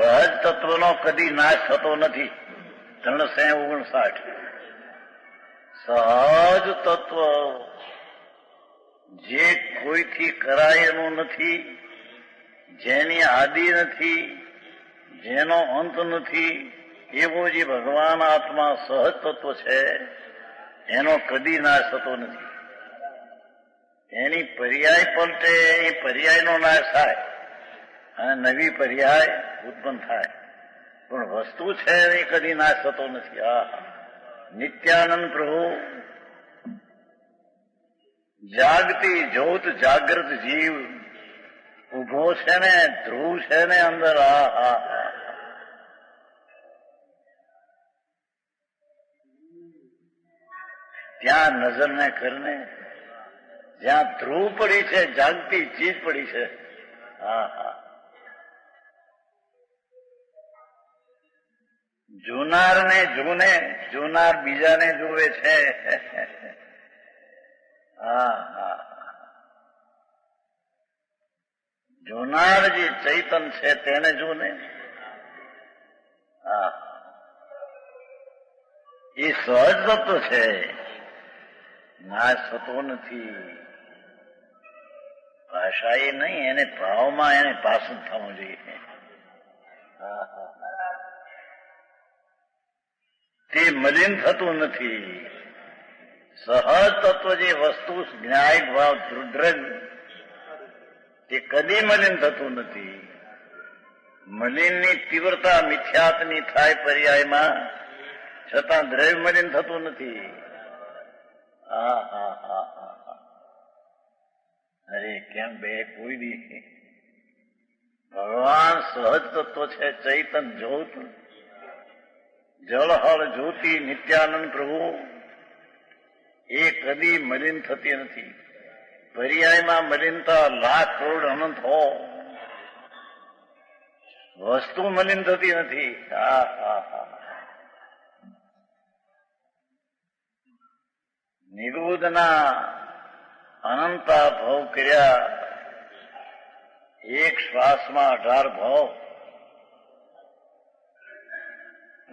સહજ તત્વનો કદી નાશ થતો નથી. 359. સહજ તત્વ જે કોઈથી કરાય એનું નથી, જેની આદિ નથી, જેનો અંત નથી, એવો જે ભગવાન આત્મા સહજ તત્વ છે એનો કદી નાશ થતો નથી. એની પર્યાય પલટે એ પર્યાયનો નાશ થાય અને નવી પર્યાય ઉત્પન્ન થાય, પણ વસ્તુ છે એ કદી નાશ થતો નથી. નિત્યાનંદ પ્રભુ જાગતી જ્યોત જાગૃત જીવ ઉભો છે ને, ધ્રુવ છે ને અંદર. ત્યાં નજર ને કરને, જ્યાં ધ્રુવ પડી છે, જાગતી ચીજ પડી છે. જોનાર ને જુને, જોનાર બીજાને જુએ છે. જોનાર જે ચૈતન છે તેને જુને. એ સહજ તત્વ છે, નાશ થતો નથી. ભાષા એ નહીં, એને ભાવમાં એને પાસું થવું જોઈએ. તે મલિન થતું નથી. સહજ તત્વ જે વસ્તુ જ્ઞાય ભાવ દ્રઢ તે કદી મલિન થતું નથી. મલિનની તીવ્રતા મિથ્યાત્ની થાય પર્યાયમાં, છતાં દ્રવ્ય મલિન થતું નથી. અરે કેમ બે કોઈ દી ભગવાન સહજ તત્વ છે, ચૈતન જ્યોત જળહળ જ્યોતિ નિત્યાનંદ પ્રભુ એ કદી મલિન થતી નથી. પર્યાયમાં મલિનતા લાખ કરોડ અનંત હો, વસ્તુ મલિન થતી નથી. નિરુદ્ધના અનંતા ભાવ કર્યા, એક શ્વાસમાં 18 ભાવ,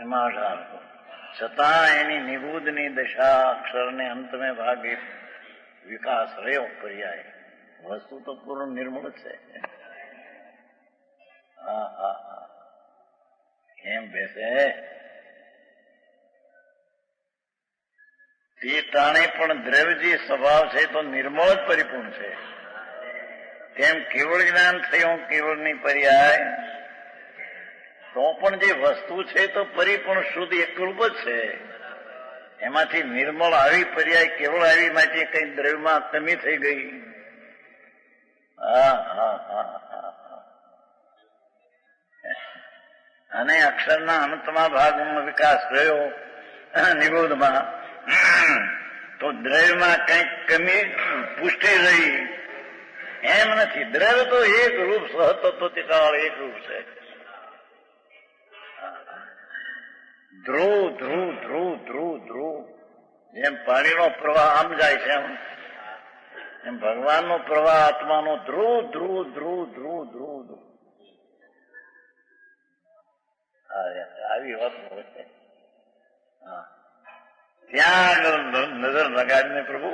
એમાં 18 ભાવ, છતાં એની નિબુદ્ધની દશા અક્ષરને અંતમે ભાગે વિકાસ રહ્યો. પર્યાય વસ્તુ તો પૂર્ણ નિર્મળ છે. કેમ બેસે તે ટાણે પણ દ્રવ્ય જે સ્વભાવ છે તો નિર્મળ જ પરિપૂર્ણ છે. તેમ કેવળ જ્ઞાન થયું, કેવળની પર્યાય, તો પણ જે વસ્તુ છે તો પરિપૂર્ણ શુદ્ધ એકરૂપ જ છે. એમાંથી નિર્મળ આવી પર્યાય કેવળ આવી માટે કઈ દ્રવ્યમાં કમી થઈ ગઈ. અને અક્ષરના અંતમાં ભાગમાં વિકાસ રહ્યો નિબોધમાં, તો દ્રવ્યમાં કઈક કમી પુષ્ટિ રહી એમ નથી. દ્રવ્ય તો એક રૂપ સહતત્વ કાળ એક રૂપ છે. ધ્રુવ ધ્રુવ ધ્રુવ ધ્રુવ ધ્રુવ, જેમ પાણીનો પ્રવાહ આમ જાય છે એમ ભગવાનનો પ્રવાહ આત્માનો ધ્રુવ ધ્રુવ ધ્રુવ ધ્રુવ ધ્રુવ ધ્રુવ. આવી વાત હોય છે. ત્યાં નજર લગાડીને પ્રભુ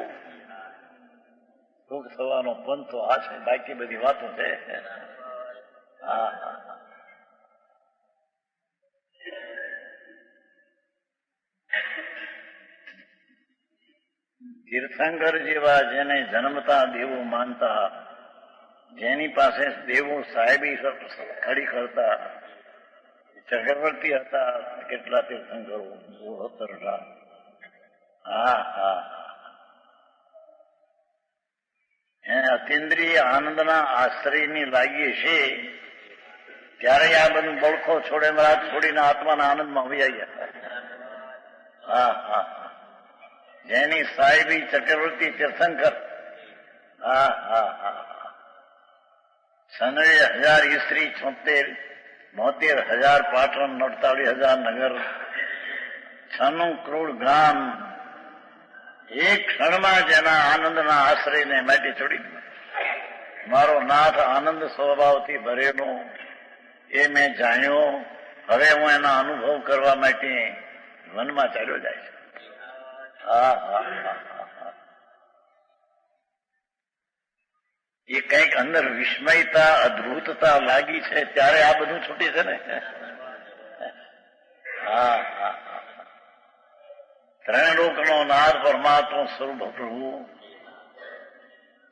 સુખ થવાનો પંથ તો આ છે, બાકી બધી વાતો છે. તીર્થંકર જેવા જેને જન્મતા દેવો માનતા, જેની પાસે દેવો સાહેબી ખડી કરતા, ચક્રવર્તી હતા કેટલા તીર્થંકરો, 72. એને અતિન્દ્રિય આનંદના આશ્રયની લાગી છે ત્યારે આ બધું બળખો છોડે રાત છોડીને આત્માના આનંદમાં આવી ગયા. જેની સાહેબી ચક્રવર્તી તીર્થંકર, 96,000 ઈસ્ત્રી, 73,000 પાટણ, 48,000 નગર, 96 કરોડ ગામ, એક ક્ષણમાં જેના આનંદના આશ્રયને માટી છોડી. મારો નાથ આનંદ સ્વભાવથી ભરેલો, એ મેં જાણ્યો. હવે હું એના અનુભવ કરવા માટે વનમાં ચાલ્યો જાય છે. હા હા હા હા. એ કંઈક અંદર વિસ્મયતા અદ્ભુતતા લાગી છે ત્યારે આ બધું છૂટી છે ને. હા હા હા. ત્રણ લોકનો નાથ પરમાત્મા સ્વરૂપ પ્રભુ,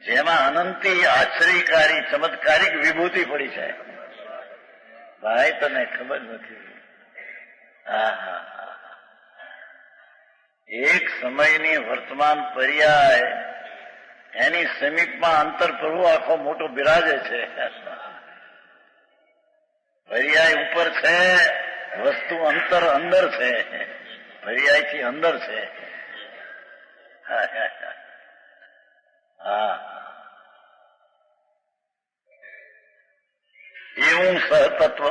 જેમાં અનંતી આશ્ચર્યકારી ચમત્કારિક વિભૂતિ પડી છે. ભાઈ તને ખબર નથી. હા હા હા. એક સમયની વર્તમાન પર્યાય એની સમીપમાં અંતર પ્રભુ આખો મોટો બિરાજે છે. પર્યાય ઉપર છે, વસ્તુ અંતર અંદર છે, પર્યાયથી અંદર છે. હા, એવું સહતત્વ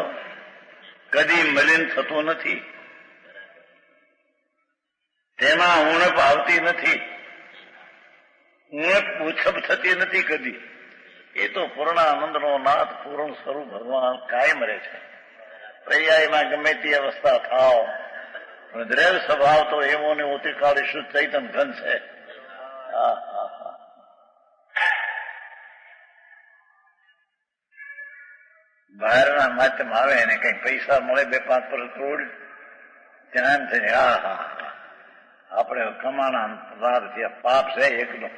કદી મલિન થતું નથી, તેમાં ઉણપ આવતી નથી, ઉણપ ઉછપ થતી નથી કદી. એ તો પૂર્ણ આનંદનો નાથ, પૂર્ણ સ્વરૂપ ભગવાન કાયમ રહે છે. પર્યાયમાં ગમે તે અવસ્થા થાવ, પણ દ્રવ્ય સ્વભાવ તો એવો ને ઓતિકાળી શુદ્ધ ચૈતન ઘન છે. બહારના માધ્યમ આવે એને કઈ પૈસા મળે 2-5 કરોડ, ધ્યાન થઈને હા હા આપણે કમાણા રાત થયા, પાપ છે એકનો.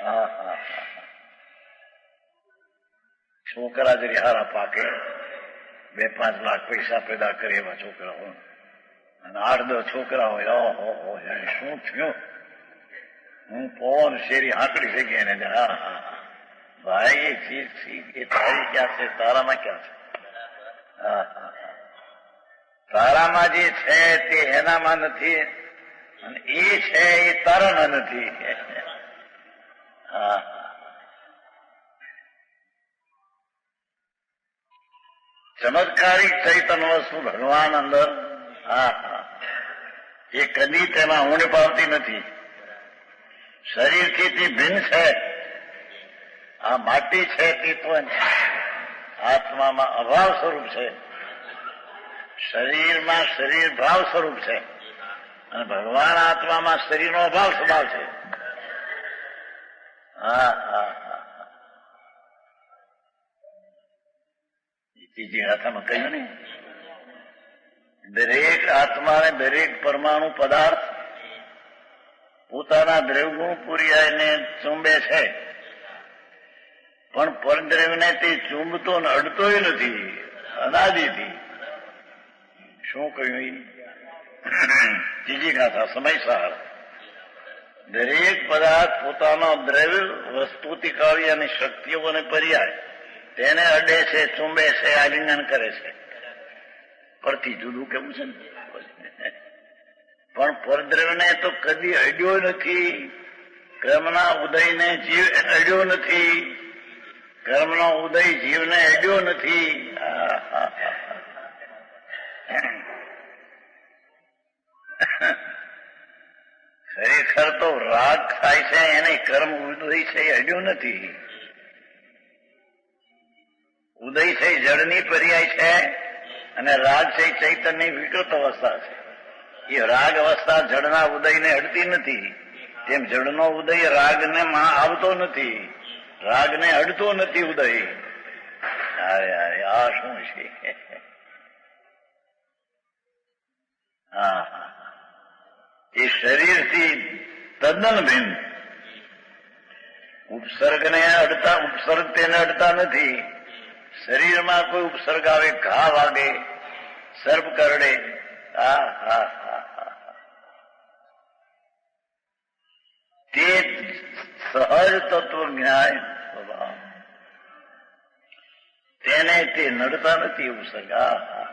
હા હા. છોકરા જરી હારા પાકે, 2-5 લાખ પૈસા પેદા કરે એવા છોકરા હોય, અને 8-10 છોકરા હોય, ઓહો શું થયું, હું પવન શેરી હાંકડી થઈ ગઈ એને. હા હા ભાઈ, એ ચીજ એ તારી ક્યાં છે, તારામાં ક્યાં છે? હા હા. તારામાં જે છે તે એનામાં નથી, અને એ છે એ તારામાં નથી. હા. ચમત્કારિક ચૈતન્ય વસ્તુ ભગવાન અંદર. હા હા. એ કદી તેમાં ઊંડ પાવતી નથી. શરીરથી તે ભિન્ન છે. આ માટી છે તે તો આત્મામાં અભાવ સ્વરૂપ છે, શરીરમાં શરીર ભાવ સ્વરૂપ છે, અને ભગવાન આત્મામાં શરીરનો અભાવ સ્વભાવ છે. હા હા હા. ત્રીજી ગાથામાં કહ્યું ને, દરેક આત્માને દરેક પરમાણુ પદાર્થ પોતાના દ્રવ્યગુણ પૂર્યાયને ચુંબે છે, પણ પરદ્રવ્યને તે ચુંબતો અડતોય નથી અનાદિથી. શું કહ્યું? ત્રીજી ગાથા સમયસાર. દરેક પદાર્થ પોતાનો દ્રવ્ય વસ્તુથી કાળી અને શક્તિઓ અને પર્યાય તેને અડે છે, ચુંબે છે, આલિંગન કરે છે. પરથી જુદું કેવું છે ને, પણ પરદ્રવ્યને તો કદી અડ્યો નથી. કર્મના ઉદયને જીવ અડ્યો નથી, કર્મનો ઉદય જીવને અડ્યો નથી. ખરેખર તો રાગ થાય છે એને કર્મ ઉદય છે એ અડ્યો નથી. ઉદય છે જળની પર્યાય છે, અને રાગ છે ચૈતન્યની વિકૃત અવસ્થા છે. એ રાગ અવસ્થા જળના ઉદયને અડતી નથી, તેમ જળનો ઉદય રાગને માં આવતો નથી, રાગને અડતો નથી ઉદય. આ શું છે? હા, એ શરીરથી તદ્દન ભિન્ન. ઉપસર્ગને અડતા, ઉપસર્ગ તેને અડતા નથી. શરીરમાં કોઈ ઉપસર્ગ આવે, ઘા વાગે, સર્પ કરડે, હા હા હા હા, તે સહજ તત્વ જ્ઞાન સ્વભાવ, તેને તે નડતા નથી ઉપસર્ગ. હા હા.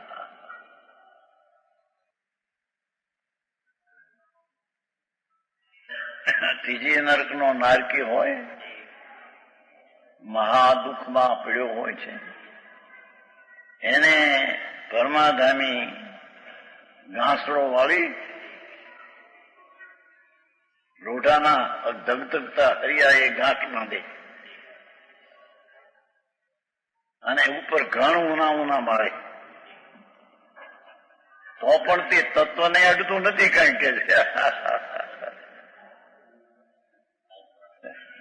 ત્રીજી નરકનો નારકી હોય, મહાદુઃખમાં પીડ્યો હોય છે, એને પરમાધામી ઘાસડો વાળી લોઢાના ધગધગતા હરિયાએ ગાંઠ બાંધે, અને ઉપર ઘણું ઉના મળે તો પણ તે તત્વને અડતું નથી કઈ કે છે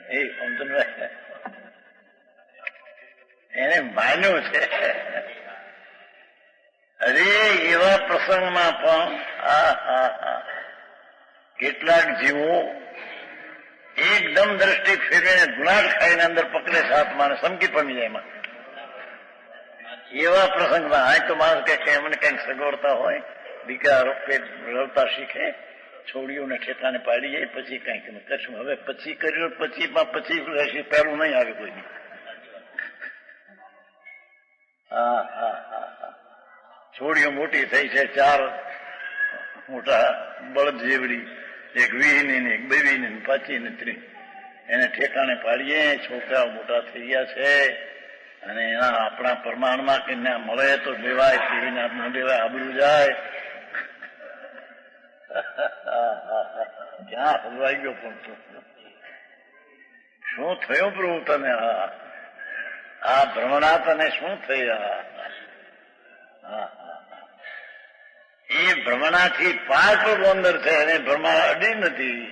એ સમજણ એને માન્યું છે. અરે એવા પ્રસંગમાં પણ કેટલાક જીવો એકદમ દ્રષ્ટિ ફેરવીને ગુલાટ ખાઈને અંદર પકડે છે આત્માને સમકી પણ જાય એમાં. એવા પ્રસંગમાં આ તો માણસ કે એમને કંઈક સગવડતા હોય, દીકરા રડતા શીખે, છોડીઓને ઠેકાને પાડી જાય, પછી કંઈક કરશું. હવે પછી કર્યું પછી રહેશે, પહેલું નહીં આવે કોઈ. છોડીઓ મોટી થઈ છે, 4 મોટા બળદ જેવડી, એક વીહની ને એક બેવીની ને 25 ને 30. એને ઠેકાણે પાડીએ, છોકરાઓ મોટા થઈ ગયા છે અને એના આપણા પ્રમાણમાં કે ના મળે તો લેવાય, પીવીને ન લેવાય, આબરૂ જાય. ક્યાં હલવાઈ ગયો પણ શું થયું પ્રભુ તને? આ ભ્રમણા તને શું થયા? એ ભ્રમણાથી 5 પ્રભુ અંદર છે, એને ભ્રમણા અડી નથી.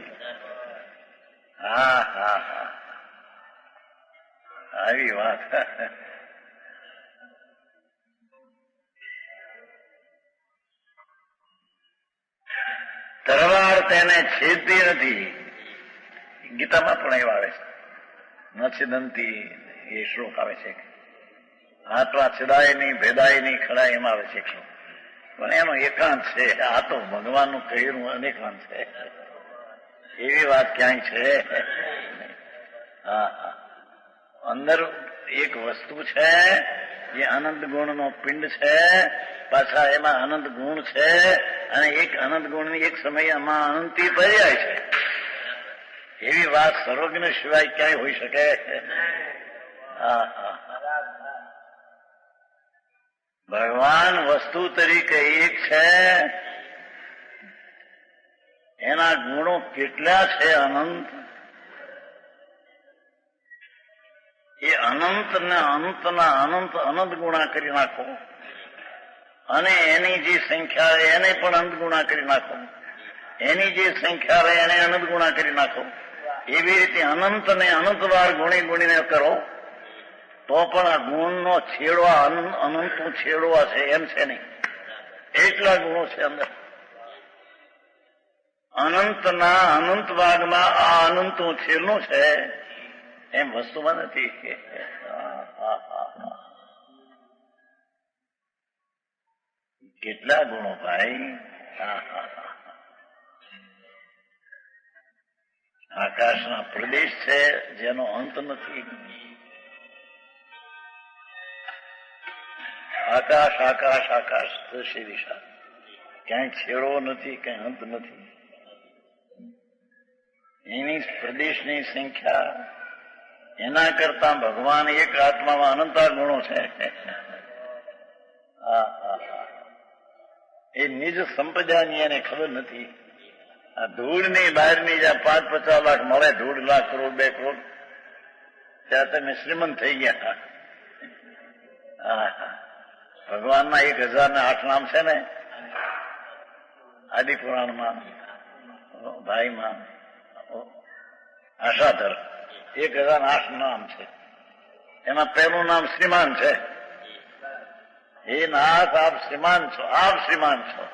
આવી વાત. તરવાર તેને છેદતી નથી. ગીતામાં પણ એવું આવે છે, ન છેદંતી એ શ્લોક આવે છે. આત્મા છેદાય નહીં, ભેદાય નહીં, ખડાય એમ આવે છે શ્લોક. પણ એનો એકાંત છે. આ તો ભગવાનનું કહેલું અનેકાંત છે. એવી વાત ક્યાંય છે? અંદર એક વસ્તુ છે, એ અનંત ગુણનો પિંડ છે, પાછા એમાં અનંત ગુણ છે, અને એક અનંત ગુણની એક સમયમાં અનંતી પર્યાય છે. એવી વાત સર્વજ્ઞ સિવાય ક્યાંય હોઈ શકે? ભગવાન વસ્તુ તરીકે એક છે, એના ગુણો કેટલા છે? અનંત. એ અનંતને અંતના અનંત ગુણા કરી નાખો, અને એની જે સંખ્યા એને પણ અનંત ગુણા કરી નાખો, એની જે સંખ્યા રહે એને અનંત ગુણા કરી નાખો. એવી રીતે અનંતને અનંતવાર ગુણીને કરો તો પણ આ ગુણનો છેડવા અનંતનું છેડવા છે એમ છે નહીં. એટલા ગુણો છે અંદર. અનંતના અનંત ભાગમાં આ અનંતનું છેડનું છે, એમ વસ્તુમાં નથી. કેટલા ગુણો ભાઈ! આકાશના પ્રદેશ છે જેનો અંત નથી. આકાશ આકાશ આકાશ દૃશ્ય દિશા, ક્યાંય છેડો નથી, ક્યાંય અંત નથી. એની પ્રદેશની સંખ્યા એના કરતા ભગવાન એક આત્મામાં અનંતા ગુણો છે. એ નિજ સંપદાની એને ખબર નથી. આ ધૂળની બહારની જ્યાં 5-50 લાખ મળે, 1.5 લાખ કરોડ 2 કરોડ, ત્યાં તમે શ્રીમંત થઈ ગયા. ભગવાનના 1008 નામ છે ને આદિ પુરાણમાં, ભાઈમાં આશાધર 1008 નામ છે. એમાં પહેલું નામ શ્રીમાન છે. હે નાથ, આપ શ્રીમાન છો, આપ શ્રીમાન છો.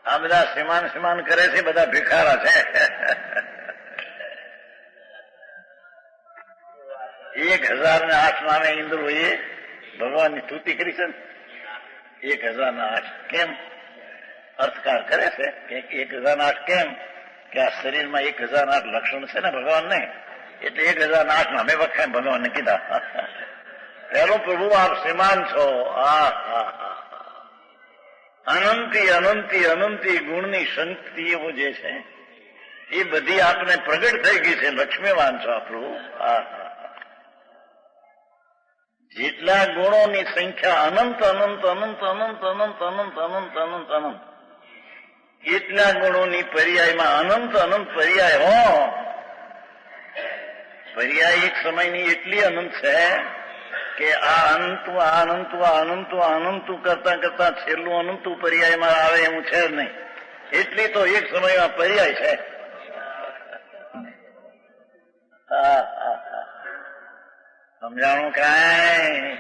આ બધા શ્રીમાન કરે છે, બધા ભિખારા છે. 1008 નામે ઇન્દ્રોએ ભગવાનની સ્તુતિ કરી છે. 1008 કેમ? અર્થકાર કરે છે કે 1008 કેમ? કે આ શરીરમાં 1008 લક્ષણ છે ને ભગવાનને, એટલે 1008 નામે વખાણ ભગવાનને કીધા. પહેલો પ્રભુ આપ શ્રીમાન છો. અનંતી ગુણની શક્તિઓ જે છે એ બધી આપને પ્રગટ થઈ ગઈ છે. લક્ષ્મીવાન છો આ પ્રભુ. જેટલા ગુણોની સંખ્યા અનંત એટલા ગુણોની પર્યાયમાં અનંત પર્યાય પર્યાય એક સમયની એટલી અનંત છે કે આ અનંતું આ અનંતું આ અનંતું આ અનંતું કરતા કરતા છેલ્લું અનંતું પર્યાયમાં આવે એવું છે જ નહીં. એટલી તો એક સમયમાં પર્યાય છે. સમજાણું કાંઈ?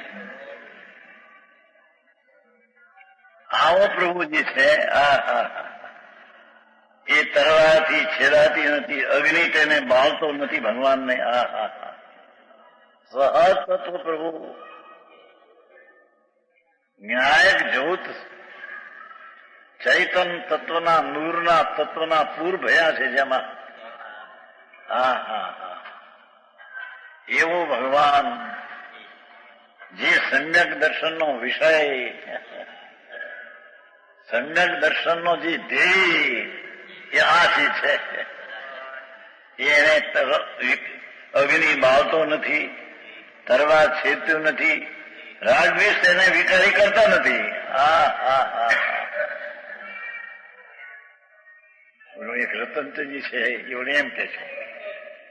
આવો પ્રભુજી છે. એ તરવાથી છેદાતી નથી, અગ્નિ તેને બાળતો નથી ભગવાનને. સહજ તત્વ પ્રભુ ન્યાયક જ્યોત ચૈતન તત્વના નૂરના તત્વના પૂર ભયા છે જેમાં. એવો ભગવાન જે સમ્યક દર્શનનો વિષય, સમ્યક દર્શનનો જે ધ્યેય એ આ છે. એને અગ્નિ બાળતો નથી, તરવા છેદતું નથી, રાગદ્વેષ તેને વિકારી કરતા નથી. એક રતનચંદજી છે એવડે એમ કે છે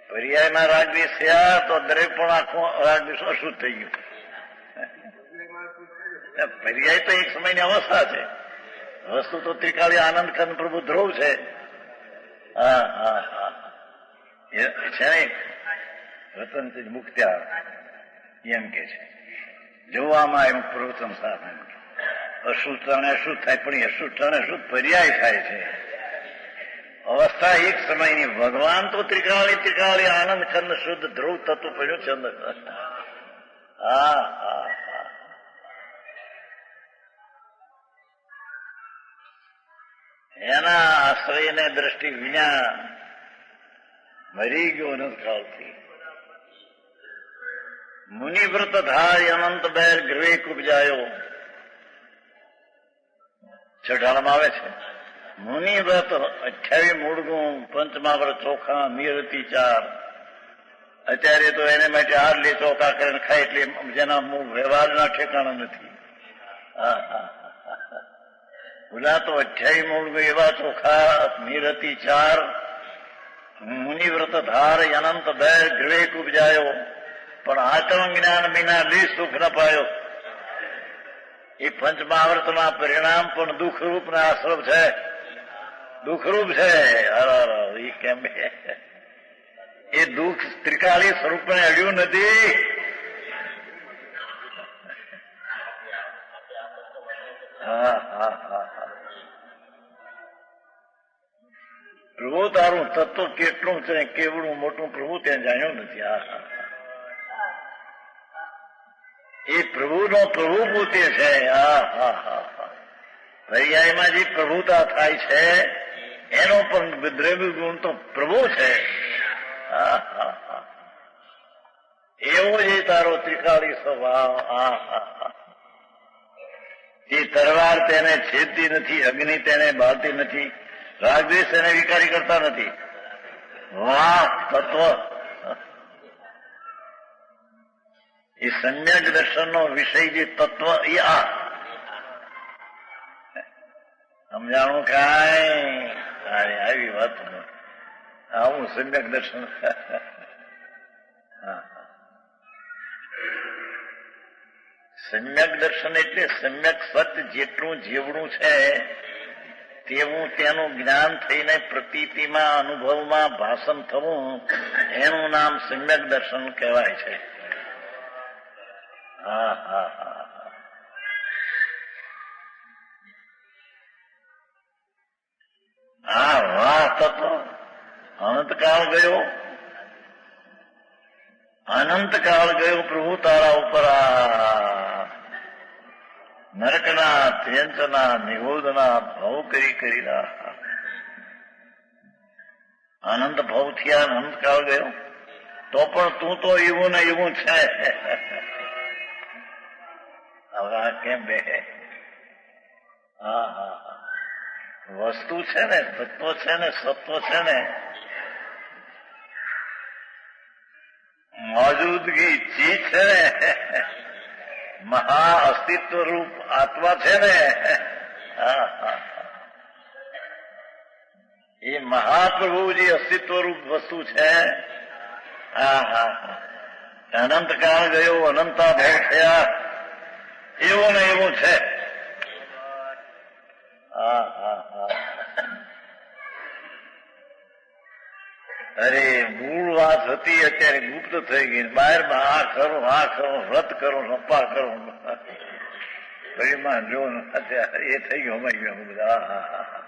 પર્યાયમાં રાગદ્વેષ થયા તો દરેક પણ આખું રાગદ્વેષ અશુદ્ધ થઈ ગયું. પર્યાય તો એક સમયની અવસ્થા છે, વસ્તુ તો ત્રિકાળી આનંદ કંદ પ્રભુ ધ્રુવ છે. છે ને રતનચંદ મુક્ત્યાર એમ કે છે જોવામાં એમ પ્રવચન સાધન અશુદ્ધ અને અશુદ્ધ થાય, પણ અશુદ્ધ અને અશુદ્ધ પર્યાય થાય છે. અવસ્થા એક સમયની. ભગવાન તો ત્રિકાળી આનંદ ખંડ શુદ્ધ ધ્રુવ તત્વ પડ્યું છે અંદર. એના આશ્રયને દ્રષ્ટિ વિના મરી ગયો અનંતકાળથી. મુનિવ્રત ધાય અનંત બેર ગૃહે કુબજાયો. છઠ્ઠામાં આવે છે મુનિવ્રત 28 મૂળગુણ, પંચમહાવ્રત ચોખા, નિરતિ 4. અત્યારે તો એને માટે આટલી ચોખા કરીને ખાય એટલે જેના વ્યવહારના ઠેકાણા નથી. ઓલા તો 28 મૂળગુણ એવા ચોખા, નિરતિ 4, મુનિવ્રત ધાર અનંત બેર ગૃહે કુબજાયો. પણ આત્મ જ્ઞાન વિના લી સુખ ન પાયો. એ પંચમહાવ્રતના પરિણામ પણ દુઃખરૂપ ના આશ્રમ છે, દુઃખરૂપ છે. એ કેમ? એ દુઃખ ત્રિકાળી સ્વરૂપને અડ્યું નથી. પ્રભુ તારું તત્વ કેટલું છે, કેવડું મોટું પ્રભુ ત્યાં જાણ્યું નથી. એ પ્રભુનો પ્રભુ પોતે છે. પર્યાયમાં જે પ્રભુતા થાય છે એનો પણ દ્રવ્ય ગુણ તો પ્રભુ છે. એવો જે તારો ત્રિકાળી સ્વભાવ. એ તરવાર તેને છેદતી નથી, અગ્નિ તેને બાળતી નથી, રાગદ્વેષ તેને વિકારી કરતા નથી. વાહ તત્વ! એ સમ્યક દર્શનનો વિષય જે તત્વ એ સમજાણું કાંઈ? આવી વાત આવું સમ્યક દર્શન. સમ્યક દર્શન એટલે સમ્યક સત્ય જેટલું જેવડું છે તેવું તેનું જ્ઞાન થઈને પ્રતીતિમાં, અનુભવમાં ભાષણ થવું, એનું નામ સમ્યક દર્શન કહેવાય છે. વાહ તત્વ! અનંતકાળ ગયો, અનંતકાળ ગયો પ્રભુ તારા ઉપર. નરકના, ત્યંચના, નિહોદના ભવ કરી અનંત ભવ થયા, અનંતકાળ ગયો તો પણ તું તો એવું ને એવું છે. હવે કેમ બે? વસ્તુ છે ને, તત્વ છે ને, સત્વ છે ને, મોજૂદગી ચીજ છે ને, મહા અસ્તિત્વ રૂપ આત્મા છે ને. એ મહાપ્રભુ જે અસ્તિત્વ રૂપ વસ્તુ છે અનંતકાળ ગયો, અનંતા ભવ થયા, એવું ને એવું છે. હા હા હા. અરે મૂળ વાત હતી અત્યારે ગુપ્ત થઈ ગઈ. બહારમાં આ કરો, વ્રત કરો, રપ્પા કરો, પરિમાણ જો અત્યારે એ થઈ ગયું અમારી ગયું બધા. હા હા હા.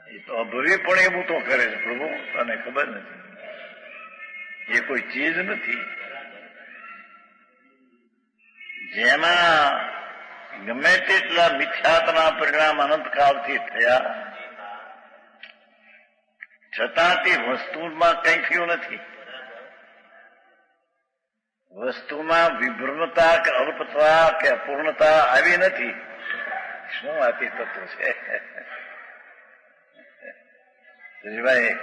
એ તો અભવી પણ એવું તો કરે છે પ્રભુ, તને ખબર નથી. એ કોઈ ચીજ નથી જેમાં ગમે તેટલા મિથ્યાત્વના પરિણામ અનંતકાળથી થયા છતાં તે વસ્તુમાં કંઈ થયું નથી. વસ્તુમાં વિભ્રમતા કે અલ્પતા કે અપૂર્ણતા આવી નથી. શું આથી તત્વ છે? ભાઈ